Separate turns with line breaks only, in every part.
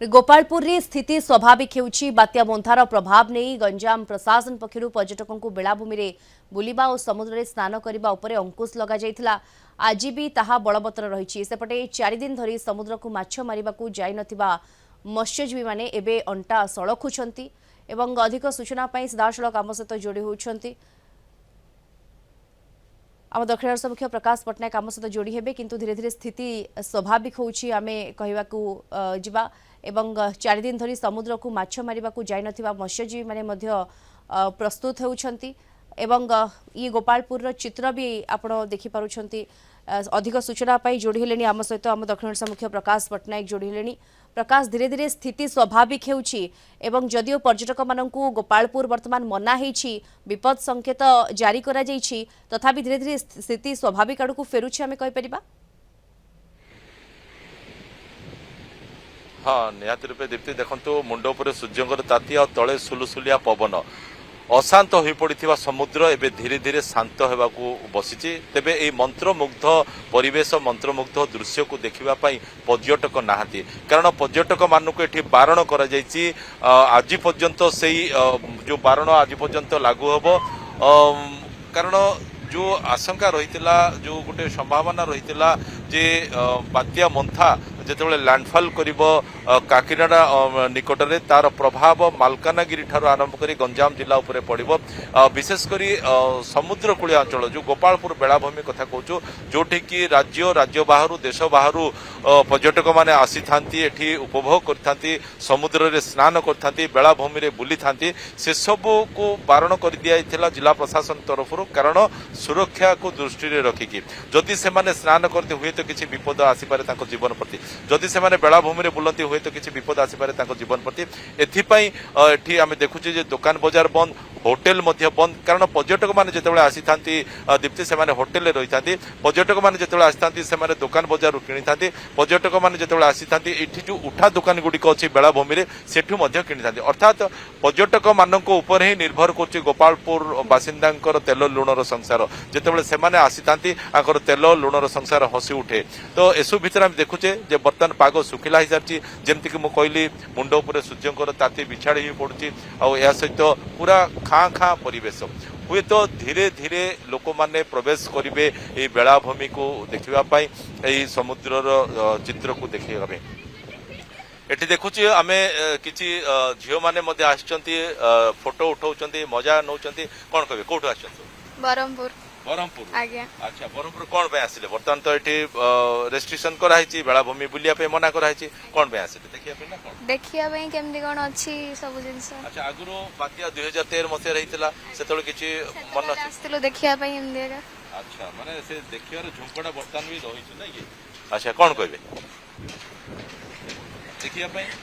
गोपालपुर रे स्थिति स्वाभाविक होउछि बात्या मोन्थार प्रभाव नहीं गंजाम प्रशासन पक्षरु पर्यटकों को बेलाभूमि रे बुलिबा और समुद्र रे स्नान करबा उपरे अंकुश लगा जायथिला। आज भी ताहा बलवत्तर रहिछि। सेपटे 4 दिन धरी समुद्र को माछ मारिबा को जाय नथिबा मत्स्यजीवी माने एबे अंटा सळखुछंती एवं अधिक सूचना पई सीधासळख आम सहित जोड़ी होउछंती। आम दक्षिण मुख्य प्रकाश पट्टनायक आम सहित जोड़ी हेबे किंतु धीरे धीरे स्थिति स्वाभाविक होउछि आमे कहिबाकू जिबा एवं 4 दिन धरी समुद्र को माछ मारिबा को जाय नथिबा मत्स्यजीवी माने मध्य प्रस्तुत होउछंती एवं ये गोपालपुर रो चित्र भी आपण देखि पारुछंती। अधिक सूचना पाई जोड़ी हेलेनी आम सहित आम दक्षिण मुख्य प्रकाश पट्टनायक जोड़ी हेलेनी। प्रकाश धीरे धीरे स्थिति स्वाभाविक हेउछि एवं जदियो पर्यटक माननकु गोपालपुर वर्तमान मना हेछि विपद संकेत जारी करा जाइछि तथापि धीरे धीरे स्थिति स्वाभाविक आडकु फेरुछि आमे कहि परिबा।
हाँ निहाती रूपे दीप्ति देखंतु मुंड उपर सूर्यंकर ताती आ तले सुलुसुलिया पवन अशांत हो पड़ा समुद्र एवं धीरे धीरे शांत होगाकू बसी तेबे ये मंत्रमुग्ध परिवेश मंत्रमुग्ध दृश्य को देखापी पर्यटक नहांती कारण पर्यटक मानक ये बारण कर आज पर्यंत से जो बारण आज पर्यंत लागू हम कारण जो आशंका रही जो गोटे संभावना रही जे बात्या मोन्था जिते लैंडफॉल कर काकीनाडा निकट में तार प्रभाव मालकानगिरी ठार आरंभ कर गंजाम जिला उपर पड़ो विशेषकर समुद्र कूलिया अंचल जो गोपालपुर बेलाभूमि कथा कहूँ जोटि कि राज्य बाहर देश बाहर पर्यटक मैंने आसी था उपभोग करते समुद्र में स्नान करते बेलाभूमि में बुली था से सबू को बारण कर दिया जिला प्रशासन तरफ कारण सुरक्षा को दृष्टि रखिकी जदि से स्नान करते हुए तो किसी विपद आसीपे जीवन प्रति जदि से बेलाभूमि में बुलती हुए तो किसी विपद आसीपे जीवन प्रति एथि आम देखुचे जे दुकान बजार बंद होटेल बंद कारण पर्यटक मैंने जो आसी था दीप्ति से होटेल रही था पर्यटक मैंने जो आसी था दुकान बजार किनी था पर्यटक मैंने जो आसी था ये जो उठा दुकान गुड़िक अच्छी बेलाभूमि में सेठू किनी था अर्थात पर्यटक मान ही निर्भर कर गोपालपुर बासिंदा तेल लुणर संसार जिते से आसी था तेल लुणर संसार हसी उठे तो एसबू भितर आम देखुचे बर्तमान पाग सुखिला हो सारी जमीक मुझे कहली मुंड उपर सूर्यंकर ताती बिछाड़ी हो पड़ी आ सहित पूरा खाँ खाँ परिवेश हुए तो धीरे धीरे लोक माने प्रवेश करेंगे ये बेलाभूमि को देखापी यही समुद्र चित्र को देखा एटी देखुची आम कि झील मैंने फोटो उठाऊँ मजा नौ कौन कहे कौटू आस
बरहमपुर
बरहमपुर
आज्ञा
अच्छा बरहमपुर कौन पे आसिले बर्तमान तो ये रेस्ट्रिक्शन कराई बेलाभूमि बुलिया मना कराई कौन पे आसिले
देखिया केमती कौन अच्छी सब जिनस
अच्छा आगुरु बात्या 2013 मसीह रही से किसी मन
आसलो देखिया
अच्छा माने से देखियार झुंकड़ा बर्तमान भी रही नहीं अच्छा कौन कहबे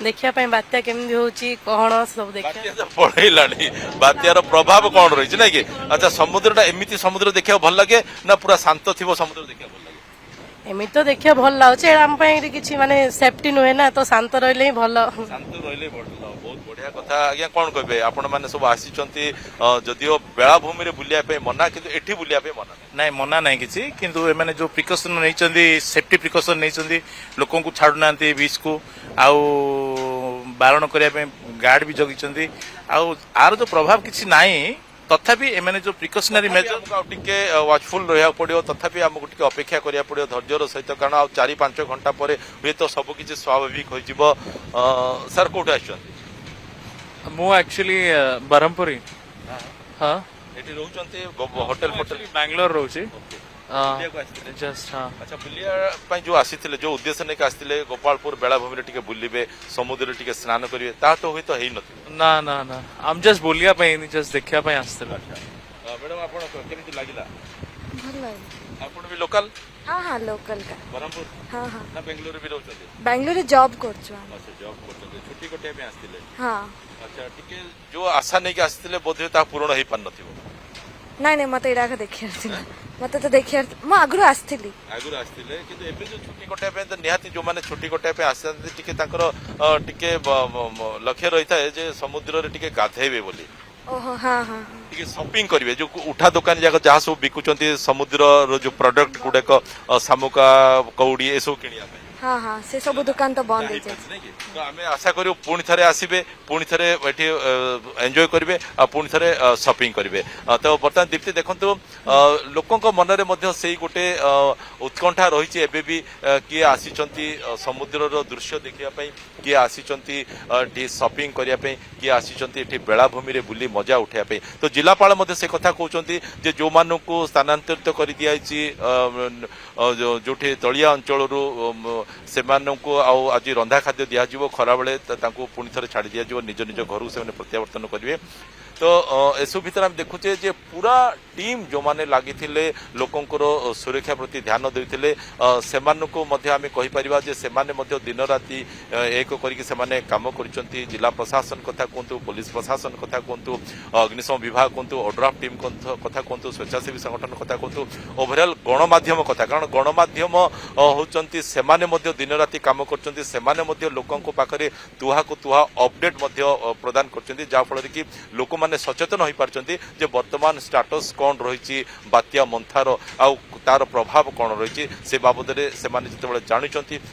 देखिया बात्या केमती होची कौन सब देखिया
पड़ेलानी बात्यार प्रभाव कौन रही ना कि अच्छा समुद्रटा एमती समुद्र देखा भल लगे ना पूरा शांत थी समुद्र देखा भल लगे
एमती तो देखिया भल लागे आम किसी माने सेफ्टी नुहे ना तो शांत रहिले ही भल
शांत रहिले बहुत बढ़िया कथा आज्ञा कौन कहबे आपण माने सब आसीचंती जदियो बेलाभूमि रे बुलिया पे मना किंतु एठी बुलिया पे मना
नहीं मना नहीं किसी किंतु एमाने जो प्रिकॉशन नहीं सेफ्टी प्रिकॉशन नहीं लोकों को छाड़ू ना बीच को आउ बारण करने गार्ड भी जगी आर जो प्रभाव किसी नाई तथापि एमाने जो प्रिकॉशनरी मेजर टिके वाचफुल रहा पड़ो तथापि आमको टिके अपेक्षा करिया पड़ो धैर्यर सहित कारण आ 4-5 घंटा पर हुए तो सब किसी स्वाभाविक हो सर कौट
मु एक्चुअली बरहमपुर हाँ
एटी रहउचंती होटल
बैंगलोर रोची जस्ट हाँ
अच्छा बुलिया जो आसीथिले जो उद्देश्य नहीं आसीथिले गोपालपुर बेलाभूमि रे टिके बुलिबे समुद्र टिके स्नान करिवे ता तो होई तो हेई नथि
ना ना ना हम जस्ट बुलिया जस्ट देखिया आसथिले
अच्छा मैडम आपण केमिति लागिला
भल लागला
आपण भी लोकल
हां हां लोकल का
बरहमपुर
हां हां
ना बेंगलुरु भी रहउचंती
बेंगलुरु जॉब करछु
अच्छा जॉब करछते छुट्टी कटे में आसीथिले
हां
अच्छा टिके जो आशा नहीं के आसीथिले बोधे ता पूर्ण हेई पान नथिबो
नहीं मत इड़ा देखिया मत तो देखिया मु आगु आसथिली
किंतु एबे जो छुट्टी कटे पे तो निहाती जो माने छुट्टी कटे पे आसते टिके तांकर टिके लक्ष्य रही था जे समुद्र रे टिके गाधेबे बोली
ओहो हाँ हाँ
टिके शॉपिंग करिवे जो उठा दुकान जाक जहाँ सब बिकुचंती समुद्र रो जो प्रोडक्ट गुडक शामुका कौड़ी ए सब किनिया पे
हाँ हाँ से सब दुकान तो बंद हो जाए
तो आम आशा करूँ पुणी थे आसबे पुणी थे एंजॉय करेंगे पुणी थे शॉपिंग करेंगे तो बर्तमान दीप्ति देखु लोकों मनरे से गोटे उत्कंठा रही एबे भी किए आसी समुद्र दृश्य देखापी किए आसी शॉपिंग करने किए आसी बेलाभूमि रे बुली मजा उठाई तो जिलापाल से कथा कहते जे जो मानू स्थानांतरित कर दिखाई जो तलिया अंचल से आज रंधा खाद्य दिज्व खरा बेले पुणी थे छाड़ी दिज्व निज निज घर से प्रत्यावर्तन करेंगे तो एसबू भितर आम देखुचे जे पूरा टीम जो माने लगी लोकंकर सुरक्षा प्रति ध्यान देते आम कहीपर से दिन राति एक करके काम कर जिला प्रशासन कथा कहतु पुलिस प्रशासन कथा कहतु अग्निशम विभाग कहतु ओड्राफ टीम कथा कहतु स्वेच्छासेवी संगठन कथा कहतु ओभरऑल गणमाध्यम कथा कारण गणमाध्यम होचंती सेमाने दिन राति काम कर लोकों पाखे तुहा को तुहा अपडेट प्रदान कर जहाँफल कि लोक माने सचेतन हो पार्टी जे वर्तमान स्टाटस कौन रही बात्या मंथार आउ तार प्रभाव कौन रही से बाबद में जानी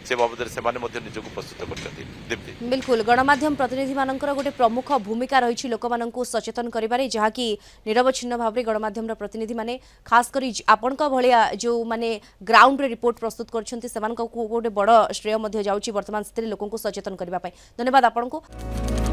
से बाबद में निजक प्रस्तुत कर दीप्ति
बिल्कुल गणमाध्यम प्रतिनिधि मानकर गोटे प्रमुख भूमिका रही लोक मानू सचेतन करिबारे जहाँकि निरवच्छिन्न भाव में गणमाध्यम प्रतिनिधि माने खास करी आपण भलिया जो माने ग्राउंड रे रिपोर्ट प्रस्तुत कर गोटे बड़ श्रेय जाऊँगी वर्तमान स्थिति लोक सचेतन करने धन्यवाद आपको।